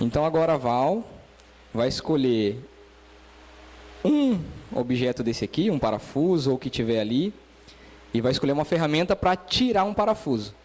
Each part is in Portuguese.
Então agora a Val vai escolher um objeto desse aqui, um parafuso ou o que tiver ali, e vai escolher uma ferramenta para tirar um parafuso.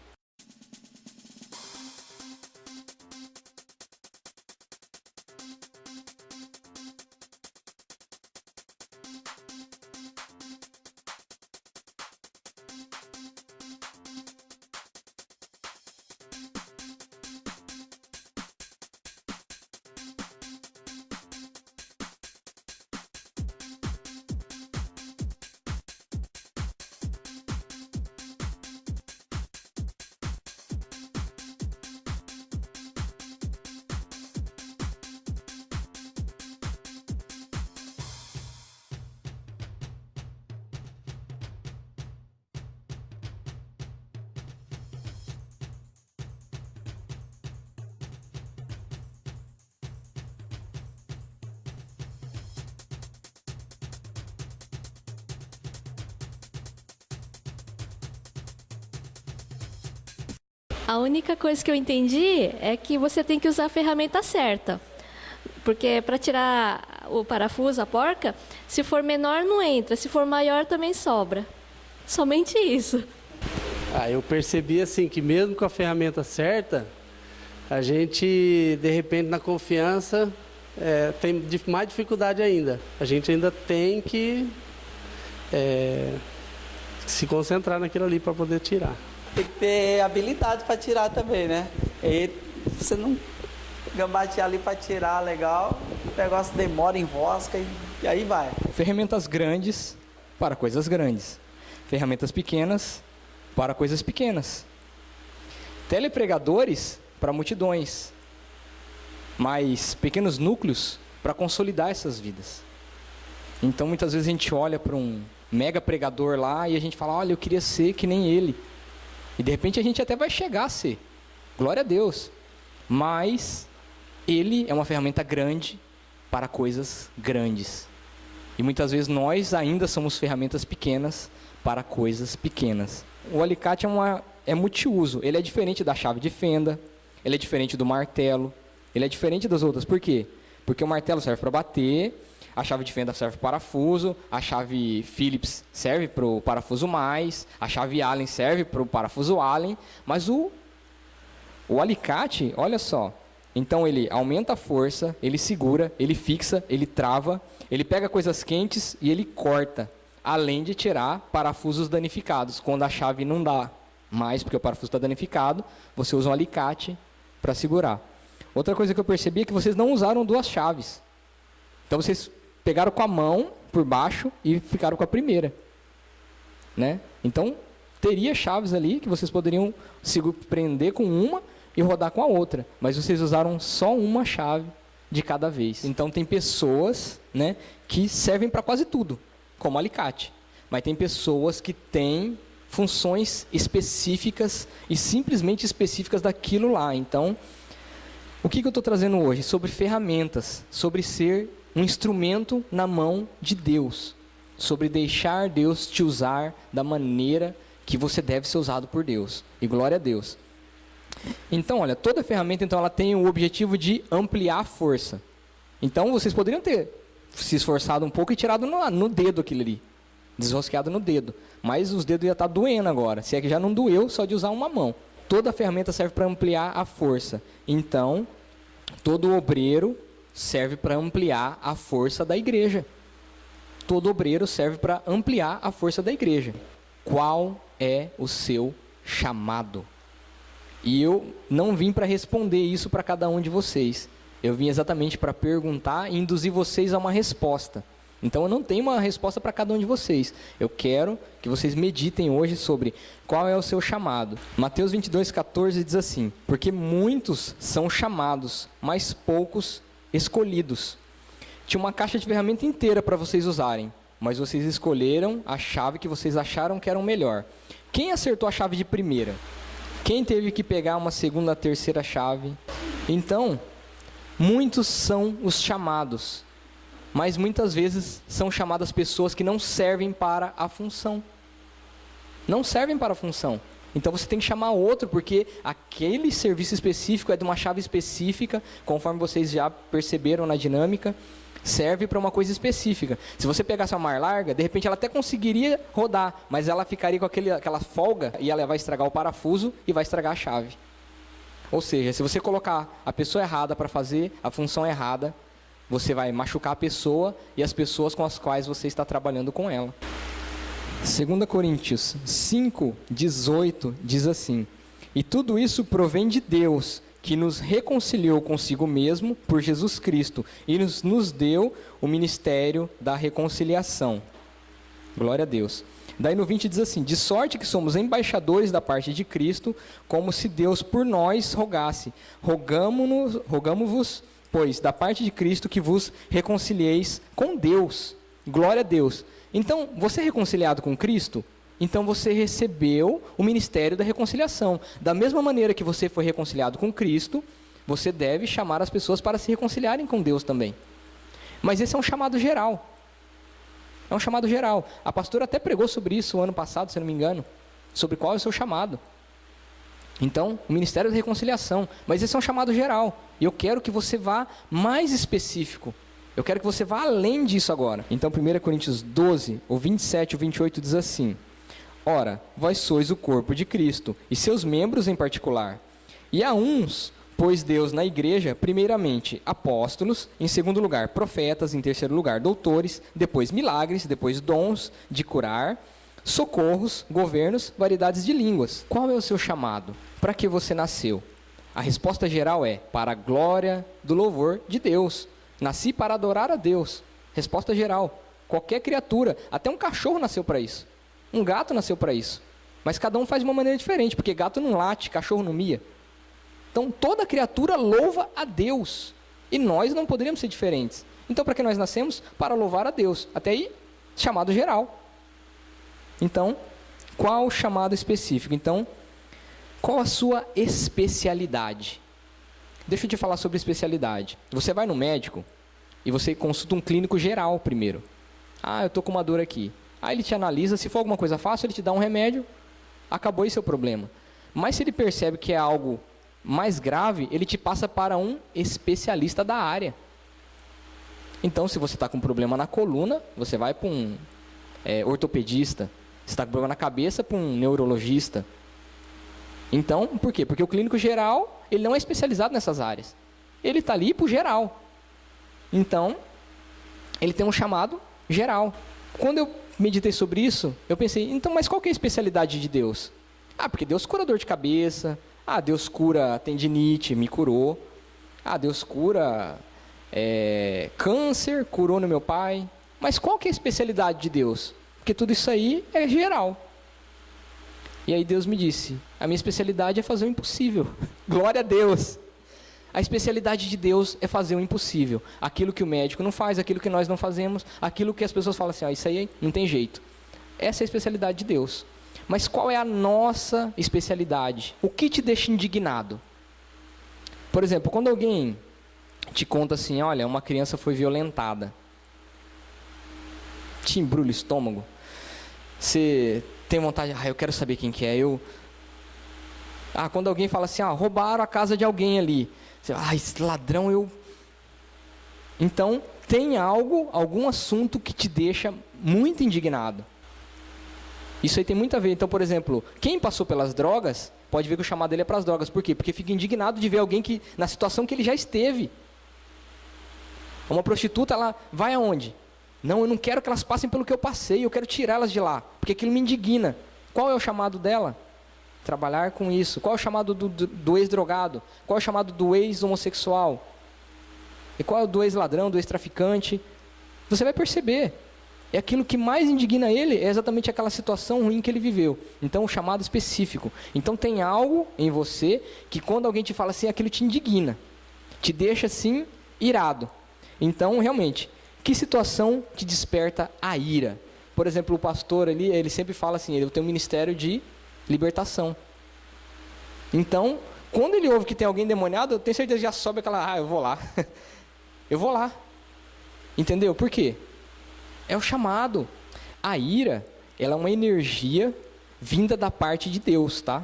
A única coisa que eu entendi é que você tem que usar a ferramenta certa. Porque para tirar o parafuso, a porca, se for menor não entra, se for maior também sobra. Somente isso. Eu percebi assim que mesmo com a ferramenta certa, a gente, de repente, na confiança, tem mais dificuldade ainda. A gente ainda tem que se concentrar naquilo ali para poder tirar. Tem que ter habilidade para tirar também, né? E você não gambatear ali para tirar legal, o negócio demora, enrosca e aí vai. Ferramentas grandes para coisas grandes. Ferramentas pequenas para coisas pequenas. Telepregadores para multidões. Mas pequenos núcleos para consolidar essas vidas. Então muitas vezes a gente olha para um mega pregador lá e a gente fala, olha, eu queria ser que nem ele. E de repente a gente até vai chegar a ser. Glória a Deus. Mas ele é uma ferramenta grande para coisas grandes. E muitas vezes nós ainda somos ferramentas pequenas para coisas pequenas. O alicate é multiuso. Ele é diferente da chave de fenda. Ele é diferente do martelo. Ele é diferente das outras. Por quê? Porque o martelo serve para bater. A chave de fenda serve para parafuso, a chave Phillips serve para o parafuso mais, a chave Allen serve para o parafuso Allen, mas o alicate, olha só, então ele aumenta a força, ele segura, ele fixa, ele trava, ele pega coisas quentes e ele corta, além de tirar parafusos danificados, quando a chave não dá mais, porque o parafuso está danificado, você usa um alicate para segurar. Outra coisa que eu percebi é que vocês não usaram duas chaves, então vocês pegaram com a mão por baixo e ficaram com a primeira, né? Então, teria chaves ali que vocês poderiam se prender com uma e rodar com a outra, mas vocês usaram só uma chave de cada vez. Então, tem pessoas, né, que servem para quase tudo, como alicate, mas tem pessoas que têm funções específicas e simplesmente específicas daquilo lá. Então, o que eu estou trazendo hoje? Sobre ferramentas, sobre ser um instrumento na mão de Deus, sobre deixar Deus te usar da maneira que você deve ser usado por Deus. E glória a Deus. Então, olha, toda ferramenta então ela tem o objetivo de ampliar a força. Então, vocês poderiam ter se esforçado um pouco e tirado no dedo aquilo ali, desrosqueado no dedo, mas os dedos iam estar doendo agora, se é que já não doeu só de usar uma mão. Toda ferramenta serve para ampliar a força. Então, todo obreiro serve para ampliar a força da igreja. Todo obreiro serve para ampliar a força da igreja. Qual é o seu chamado? E eu não vim para responder isso para cada um de vocês. Eu vim exatamente para perguntar e induzir vocês a uma resposta. Então eu não tenho uma resposta para cada um de vocês. Eu quero que vocês meditem hoje sobre qual é o seu chamado. Mateus 22:14 diz assim: porque muitos são chamados, mas poucos escolhidos. Tinha uma caixa de ferramenta inteira para vocês usarem, mas vocês escolheram a chave que vocês acharam que era o melhor. Quem acertou a chave de primeira? Quem teve que pegar uma segunda, terceira chave? Então, muitos são os chamados, mas muitas vezes são chamadas pessoas que não servem para a função. Não servem para a função. Então você tem que chamar outro, porque aquele serviço específico é de uma chave específica, conforme vocês já perceberam na dinâmica, serve para uma coisa específica. Se você pegasse uma mar larga, de repente ela até conseguiria rodar, mas ela ficaria com aquela folga e ela vai estragar o parafuso e vai estragar a chave. Ou seja, se você colocar a pessoa errada para fazer a função errada, você vai machucar a pessoa e as pessoas com as quais você está trabalhando com ela. 2 Coríntios 5:18 diz assim: e tudo isso provém de Deus, que nos reconciliou consigo mesmo por Jesus Cristo e nos deu o ministério da reconciliação. Glória a Deus. Daí no 20 diz assim: de sorte que somos embaixadores da parte de Cristo, como se Deus por nós rogasse. Rogamo-vos, pois, da parte de Cristo, que vos reconcilieis com Deus. Glória a Deus. Então, você é reconciliado com Cristo? Então você recebeu o ministério da reconciliação. Da mesma maneira que você foi reconciliado com Cristo, você deve chamar as pessoas para se reconciliarem com Deus também. Mas esse é um chamado geral. É um chamado geral. A pastora até pregou sobre isso o ano passado, se não me engano, sobre qual é o seu chamado. Então, o ministério da reconciliação. Mas esse é um chamado geral. E eu quero que você vá mais específico. Eu quero que você vá além disso agora. Então, 1 Coríntios 12, o 27 e o 28 diz assim: ora, vós sois o corpo de Cristo, e seus membros em particular. E a uns pôs Deus na igreja, primeiramente apóstolos, em segundo lugar profetas, em terceiro lugar doutores, depois milagres, depois dons de curar, socorros, governos, variedades de línguas. Qual é o seu chamado? Para que você nasceu? A resposta geral é: para a glória do louvor de Deus. Nasci para adorar a Deus. Resposta geral. Qualquer criatura, até um cachorro nasceu para isso. Um gato nasceu para isso. Mas cada um faz de uma maneira diferente, porque gato não late, cachorro não mia. Então toda criatura louva a Deus. E nós não poderíamos ser diferentes. Então para que nós nascemos? Para louvar a Deus. Até aí, chamado geral. Então, qual o chamado específico? Então, qual a sua especialidade? Deixa eu te falar sobre especialidade. Você vai no médico e você consulta um clínico geral primeiro. Ah, eu estou com uma dor aqui. Aí ele te analisa, se for alguma coisa fácil, ele te dá um remédio, acabou esse seu problema. Mas se ele percebe que é algo mais grave, ele te passa para um especialista da área. Então, se você está com um problema na coluna, você vai para um ortopedista. Se está com problema na cabeça, para um neurologista. Então, por quê? Porque o clínico geral, ele não é especializado nessas áreas. Ele está ali para o geral. Então, ele tem um chamado geral. Quando eu meditei sobre isso, eu pensei, então, mas qual que é a especialidade de Deus? Ah, porque Deus cura dor de cabeça. Ah, Deus cura tendinite, me curou. Ah, Deus cura câncer, curou no meu pai. Mas qual que é a especialidade de Deus? Porque tudo isso aí é geral. E aí Deus me disse, a minha especialidade é fazer o impossível. Glória a Deus. A especialidade de Deus é fazer o impossível. Aquilo que o médico não faz, aquilo que nós não fazemos, aquilo que as pessoas falam assim, isso aí não tem jeito. Essa é a especialidade de Deus. Mas qual é a nossa especialidade? O que te deixa indignado? Por exemplo, quando alguém te conta assim, olha, uma criança foi violentada. Te embrulha o estômago. Você tem vontade, eu quero saber quem que é. Quando alguém fala assim, roubaram a casa de alguém ali. Você, esse ladrão, Então, tem algum assunto que te deixa muito indignado. Isso aí tem muito a ver. Então, por exemplo, quem passou pelas drogas, pode ver que o chamado dele é para as drogas. Por quê? Porque fica indignado de ver alguém na situação que ele já esteve. Uma prostituta, ela vai aonde? Não, eu não quero que elas passem pelo que eu passei, eu quero tirá-las de lá, porque aquilo me indigna. Qual é o chamado dela? Trabalhar com isso. Qual é o chamado do ex-drogado? Qual é o chamado do ex-homossexual? E qual é o do ex-ladrão, do ex-traficante? Você vai perceber. E aquilo que mais indigna ele é exatamente aquela situação ruim que ele viveu. Então, o chamado específico. Então, tem algo em você que quando alguém te fala assim, aquilo te indigna. Te deixa assim, irado. Então, realmente, que situação te desperta a ira? Por exemplo, o pastor ali, ele sempre fala assim, ele tem um ministério de libertação. Então, quando ele ouve que tem alguém endemoniado, eu tenho certeza que já sobe aquela, eu vou lá. Eu vou lá. Entendeu? Por quê? É o chamado. A ira, ela é uma energia vinda da parte de Deus, tá?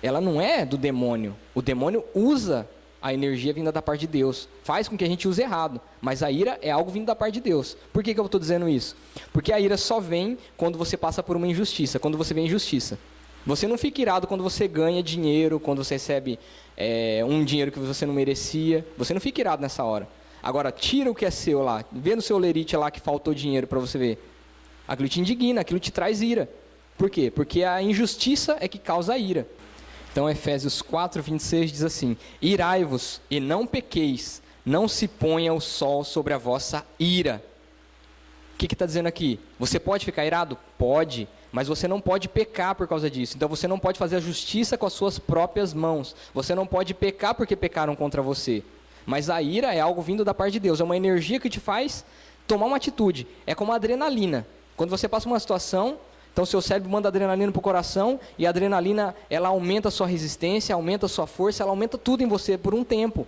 ela não é do demônio. O demônio usa a energia vinda da parte de Deus, faz com que a gente use errado, mas a ira é algo vindo da parte de Deus. Por que eu estou dizendo isso? Porque a ira só vem quando você passa por uma injustiça, quando você vê injustiça. Você não fica irado quando você ganha dinheiro, quando você recebe um dinheiro que você não merecia, você não fica irado nessa hora. Agora, tira o que é seu lá, vê no seu lerite lá que faltou dinheiro para você ver. Aquilo te indigna, aquilo te traz ira. Por quê? Porque a injustiça é que causa a ira. Então, Efésios 4, 26 diz assim: irai-vos e não pequeis, não se ponha o sol sobre a vossa ira. O que está dizendo aqui? Você pode ficar irado? Pode, mas você não pode pecar por causa disso. Então, você não pode fazer a justiça com as suas próprias mãos. Você não pode pecar porque pecaram contra você. Mas a ira é algo vindo da parte de Deus, é uma energia que te faz tomar uma atitude. É como a adrenalina. Quando você passa uma situação, então seu cérebro manda adrenalina para o coração, e a adrenalina, ela aumenta a sua resistência, aumenta a sua força, ela aumenta tudo em você por um tempo.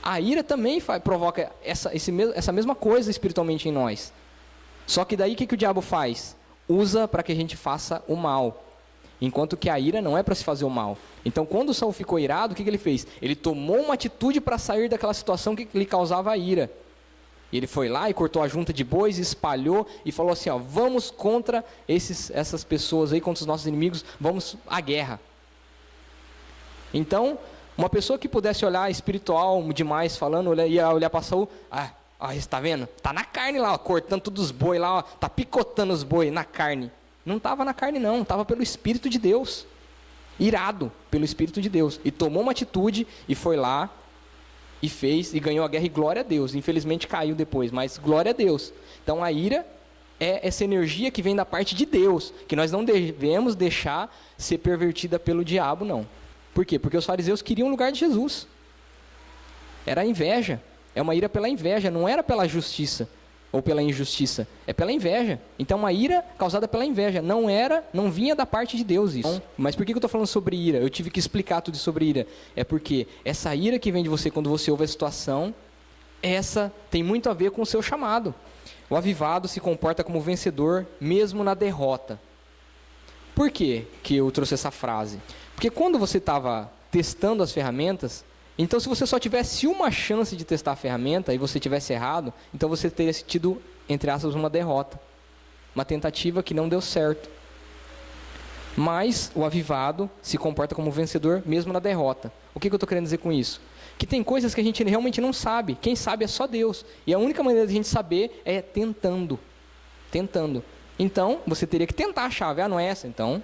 A ira também provoca essa mesma coisa espiritualmente em nós. Só que daí o que o diabo faz? Usa para que a gente faça o mal. Enquanto que a ira não é para se fazer o mal. Então, quando Saul ficou irado, o que ele fez? Ele tomou uma atitude para sair daquela situação que lhe causava a ira. Ele foi lá e cortou a junta de bois, espalhou e falou assim, ó, vamos contra essas pessoas aí, contra os nossos inimigos, vamos à guerra. Então, uma pessoa que pudesse olhar espiritual demais, falando, ia olhar para Saul, você está vendo? Está na carne lá, ó, cortando todos os bois lá, está picotando os bois na carne. Não estava na carne não, estava pelo Espírito de Deus, irado pelo Espírito de Deus, e tomou uma atitude e foi lá, e fez, e ganhou a guerra, e glória a Deus. Infelizmente caiu depois, mas glória a Deus. Então a ira é essa energia que vem da parte de Deus, que nós não devemos deixar ser pervertida pelo diabo, não. Por quê? Porque os fariseus queriam o lugar de Jesus. Era a inveja, é uma ira pela inveja, não era pela justiça, ou pela injustiça, é pela inveja. Então uma ira causada pela inveja, não vinha da parte de Deus isso. Mas por que eu estou falando sobre ira? Eu tive que explicar tudo sobre ira. É porque essa ira que vem de você quando você ouve a situação, essa tem muito a ver com o seu chamado. O avivado se comporta como vencedor mesmo na derrota. Por que eu trouxe essa frase? Porque quando você estava testando as ferramentas, então, se você só tivesse uma chance de testar a ferramenta e você tivesse errado, então você teria tido, entre aspas, uma derrota. Uma tentativa que não deu certo. Mas o avivado se comporta como vencedor mesmo na derrota. O que eu estou querendo dizer com isso? Que tem coisas que a gente realmente não sabe. Quem sabe é só Deus. E a única maneira de a gente saber é tentando. Tentando. Então, você teria que tentar a chave. Não é essa? Então.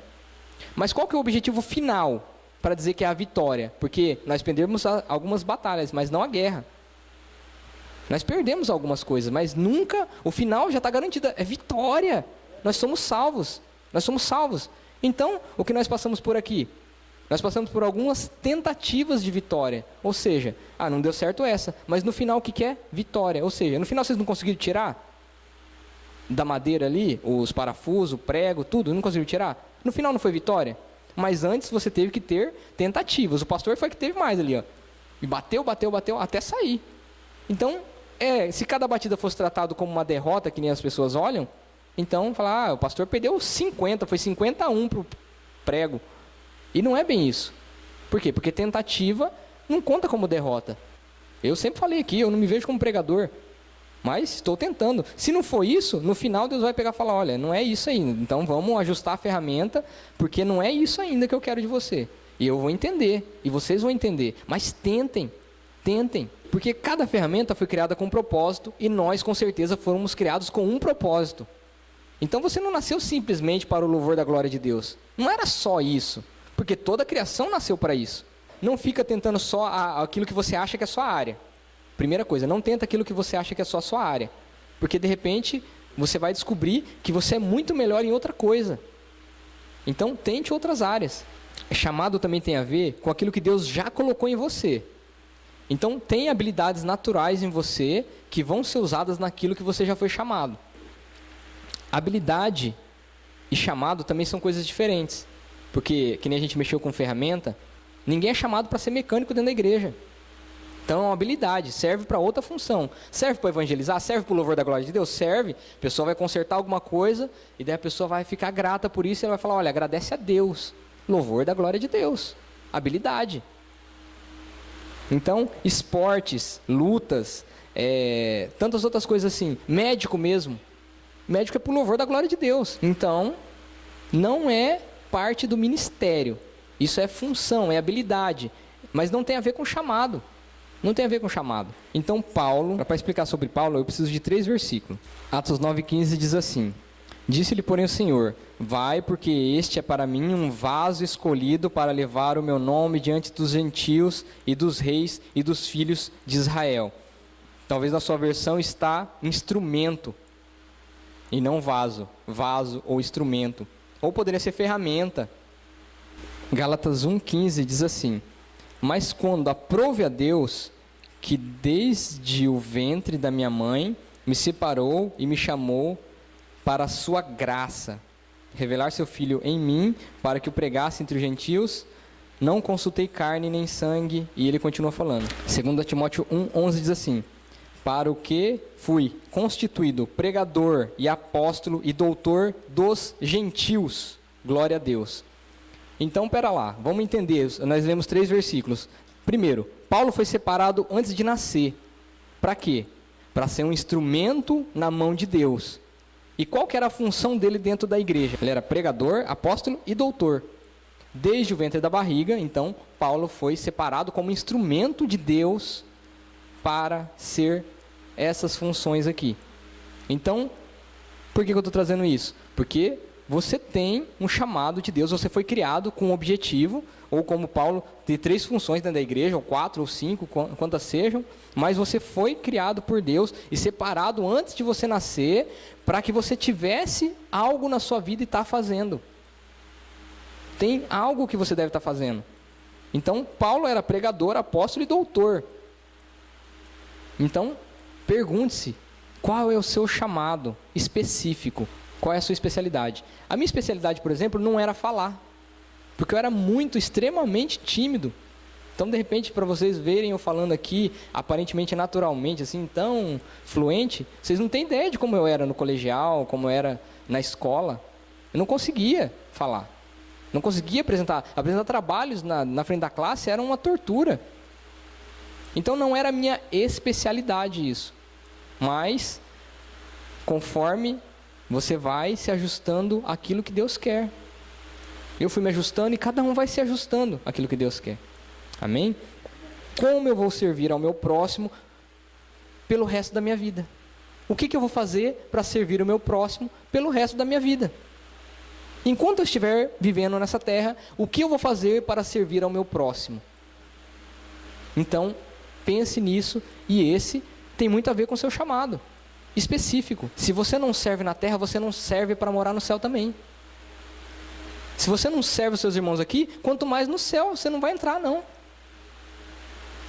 Mas qual que é o objetivo final? Para dizer que é a vitória, porque nós perdemos algumas batalhas, mas não a guerra. Nós perdemos algumas coisas, mas nunca, o final já está garantido, é vitória. Nós somos salvos, Então, o que nós passamos por aqui? Nós passamos por algumas tentativas de vitória, ou seja, não deu certo essa, mas no final o que é? Vitória, ou seja, no final vocês não conseguiram tirar da madeira ali, os parafusos, o prego, tudo, não conseguiram tirar? No final não foi vitória? Mas antes você teve que ter tentativas. O pastor foi que teve mais ali, ó. E bateu, até sair. Então, se cada batida fosse tratado como uma derrota, que nem as pessoas olham, então, falar, o pastor perdeu 50, foi 51 para o prego. E não é bem isso. Por quê? Porque tentativa não conta como derrota. Eu sempre falei aqui, eu não me vejo como pregador. Mas estou tentando. Se não for isso, no final Deus vai pegar e falar, olha, não é isso ainda. Então vamos ajustar a ferramenta, porque não é isso ainda que eu quero de você. E eu vou entender, e vocês vão entender. Mas tentem. Porque cada ferramenta foi criada com um propósito, e nós com certeza fomos criados com um propósito. Então você não nasceu simplesmente para o louvor da glória de Deus. Não era só isso. Porque toda a criação nasceu para isso. Não fica tentando só aquilo que você acha que é a sua área. Primeira coisa, não tenta aquilo que você acha que é só a sua área. Porque de repente, você vai descobrir que você é muito melhor em outra coisa. Então, tente outras áreas. Chamado também tem a ver com aquilo que Deus já colocou em você. Então, tem habilidades naturais em você que vão ser usadas naquilo que você já foi chamado. Habilidade e chamado também são coisas diferentes. Porque, que nem a gente mexeu com ferramenta, ninguém é chamado para ser mecânico dentro da igreja. Então é uma habilidade, serve para outra função. Serve para evangelizar, serve para o louvor da glória de Deus, serve. A pessoa vai consertar alguma coisa e daí a pessoa vai ficar grata por isso e ela vai falar, olha, agradece a Deus. louvor da glória de Deus, habilidade. Então, esportes, lutas, tantas outras coisas assim, médico mesmo. Médico é por louvor da glória de Deus. Então, não é parte do ministério. Isso é função, é habilidade. Mas não tem a ver com chamado. Não tem a ver com chamado. Então, Paulo, para explicar sobre Paulo, eu preciso de 3 versículos. Atos 9,15 diz assim: Disse-lhe, porém, o Senhor: Vai, porque este é para mim um vaso escolhido para levar o meu nome diante dos gentios e dos reis e dos filhos de Israel. Talvez na sua versão está instrumento, e não vaso. Vaso ou instrumento. Ou poderia ser ferramenta. Gálatas 1,15 diz assim: Mas quando aprove a Deus, que desde o ventre da minha mãe me separou e me chamou para a sua graça, revelar seu Filho em mim, para que o pregasse entre os gentios, não consultei carne nem sangue. E ele continua falando. 2 Timóteo 1,11 diz assim: Para o que fui constituído pregador e apóstolo e doutor dos gentios. Glória a Deus. Então, pera lá, vamos entender. Nós lemos 3 versículos. Primeiro, Paulo foi separado antes de nascer. Para quê? Para ser um instrumento na mão de Deus. E qual que era a função dele dentro da igreja? Ele era pregador, apóstolo e doutor. Desde o ventre da barriga, então, Paulo foi separado como instrumento de Deus para ser essas funções aqui. Então, por que eu estou trazendo isso? Porque você tem um chamado de Deus, você foi criado com um objetivo, ou como Paulo, ter 3 funções dentro da igreja, ou 4, ou 5, quantas sejam, mas você foi criado por Deus e separado antes de você nascer, para que você tivesse algo na sua vida e está fazendo. Tem algo que você deve estar fazendo. Então, Paulo era pregador, apóstolo e doutor. Então, pergunte-se, qual é o seu chamado específico? Qual é a sua especialidade? A minha especialidade, por exemplo, não era falar, porque eu era extremamente tímido. Então, de repente, para vocês verem eu falando aqui, aparentemente, naturalmente, assim, tão fluente, vocês não têm ideia de como eu era no colegial, como eu era na escola. Eu não conseguia falar, não conseguia apresentar trabalhos na frente da classe, era uma tortura. Então, não era a minha especialidade isso, mas, conforme você vai se ajustando àquilo que Deus quer. Eu fui me ajustando e cada um vai se ajustando àquilo que Deus quer. Amém? Como eu vou servir ao meu próximo pelo resto da minha vida? O que eu vou fazer para servir o meu próximo pelo resto da minha vida? Enquanto eu estiver vivendo nessa terra, o que eu vou fazer para servir ao meu próximo? Então, pense nisso, e esse tem muito a ver com o seu chamado específico. Se você não serve na terra, você não serve para morar no céu também. Se você não serve os seus irmãos aqui, quanto mais no céu, você não vai entrar, não.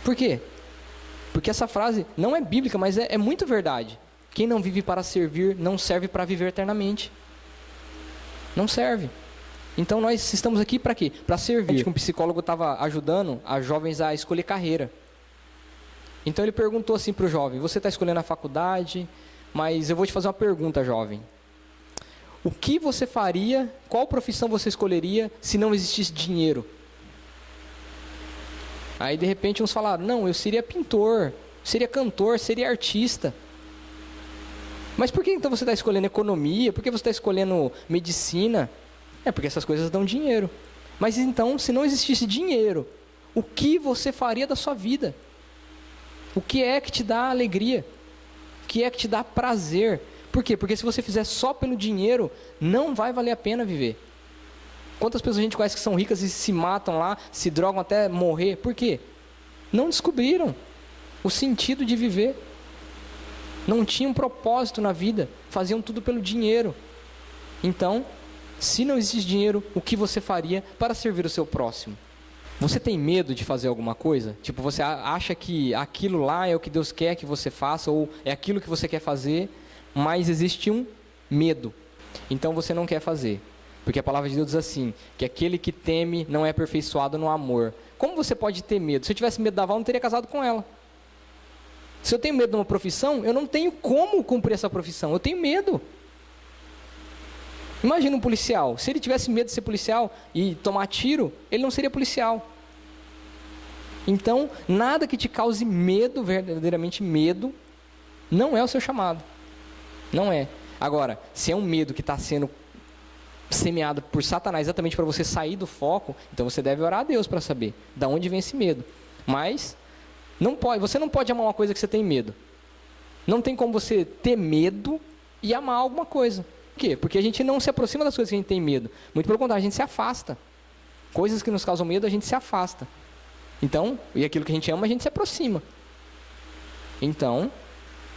Por quê? Porque essa frase não é bíblica, mas é muito verdade. Quem não vive para servir, não serve para viver eternamente. Não serve. Então nós estamos aqui para quê? Para servir. Um psicólogo estava ajudando as jovens a escolher carreira. Então ele perguntou assim para o jovem: você está escolhendo a faculdade, mas eu vou te fazer uma pergunta, jovem. O que você faria, qual profissão você escolheria se não existisse dinheiro? Aí de repente uns falaram: não, eu seria pintor, seria cantor, seria artista. Mas por que então você está escolhendo economia? Por que você está escolhendo medicina? É porque essas coisas dão dinheiro. Mas então, se não existisse dinheiro, o que você faria da sua vida? O que é que te dá alegria? O que é que te dá prazer? Por quê? Porque se você fizer só pelo dinheiro, não vai valer a pena viver. Quantas pessoas a gente conhece que são ricas e se matam lá, se drogam até morrer? Por quê? Não descobriram o sentido de viver. Não tinham propósito na vida. Faziam tudo pelo dinheiro. Então, se não existe dinheiro, o que você faria para servir o seu próximo? Você tem medo de fazer alguma coisa? Tipo, você acha que aquilo lá é o que Deus quer que você faça, ou é aquilo que você quer fazer, mas existe um medo. Então você não quer fazer. Porque a palavra de Deus diz assim, que aquele que teme não é aperfeiçoado no amor. Como você pode ter medo? Se eu tivesse medo da Val, eu não teria casado com ela. Se eu tenho medo de uma profissão, eu não tenho como cumprir essa profissão. Eu tenho medo. Imagina um policial. Se ele tivesse medo de ser policial e tomar tiro, ele não seria policial. Então, nada que te cause medo, verdadeiramente medo, não é o seu chamado. Não é. Agora, se é um medo que está sendo semeado por Satanás exatamente para você sair do foco, então você deve orar a Deus para saber de onde vem esse medo. Mas você não pode amar uma coisa que você tem medo. Não tem como você ter medo e amar alguma coisa. Por quê? Porque a gente não se aproxima das coisas que a gente tem medo. Muito pelo contrário, a gente se afasta. Coisas que nos causam medo, a gente se afasta. Então, e aquilo que a gente ama, a gente se aproxima. Então,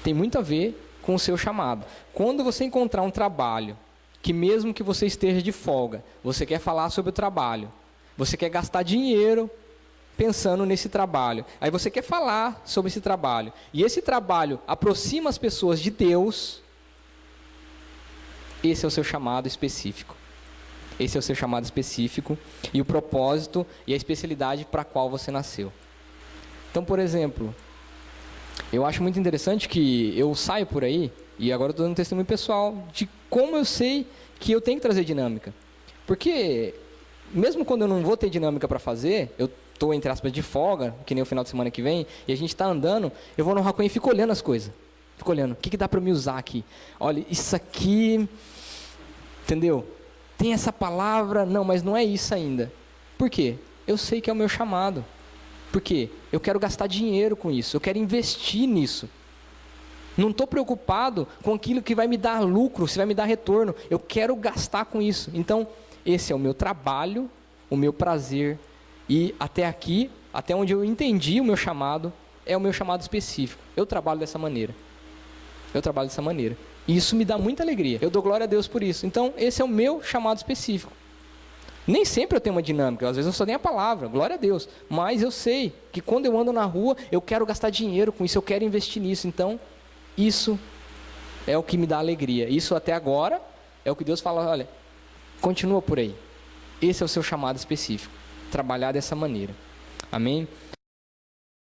tem muito a ver com o seu chamado. Quando você encontrar um trabalho, que mesmo que você esteja de folga, você quer falar sobre o trabalho, você quer gastar dinheiro pensando nesse trabalho, aí você quer falar sobre esse trabalho, e esse trabalho aproxima as pessoas de Deus, esse é o seu chamado específico. Esse é o seu chamado específico e o propósito e a especialidade para a qual você nasceu. Então, por exemplo, eu acho muito interessante que eu saio por aí, e agora eu estou dando testemunho pessoal, de como eu sei que eu tenho que trazer dinâmica. Porque, mesmo quando eu não vou ter dinâmica para fazer, eu estou, entre aspas, de folga, que nem o final de semana que vem, e a gente está andando, eu vou no Racon e fico olhando as coisas. Fico olhando, o que dá para me usar aqui? Olha, isso aqui, entendeu? Tem essa palavra, não, mas não é isso ainda. Por quê? Eu sei que é o meu chamado. Por quê? Eu quero gastar dinheiro com isso, eu quero investir nisso. Não estou preocupado com aquilo que vai me dar lucro, se vai me dar retorno. Eu quero gastar com isso. Então, esse é o meu trabalho, o meu prazer. E até aqui, até onde eu entendi o meu chamado, é o meu chamado específico. Eu trabalho dessa maneira. E isso me dá muita alegria. Eu dou glória a Deus por isso. Então, esse é o meu chamado específico. Nem sempre eu tenho uma dinâmica. Às vezes eu só tenho a palavra, glória a Deus. Mas eu sei que quando eu ando na rua, eu quero gastar dinheiro com isso, eu quero investir nisso. Então, isso é o que me dá alegria. Isso até agora é o que Deus fala, olha, continua por aí. Esse é o seu chamado específico. Trabalhar dessa maneira. Amém?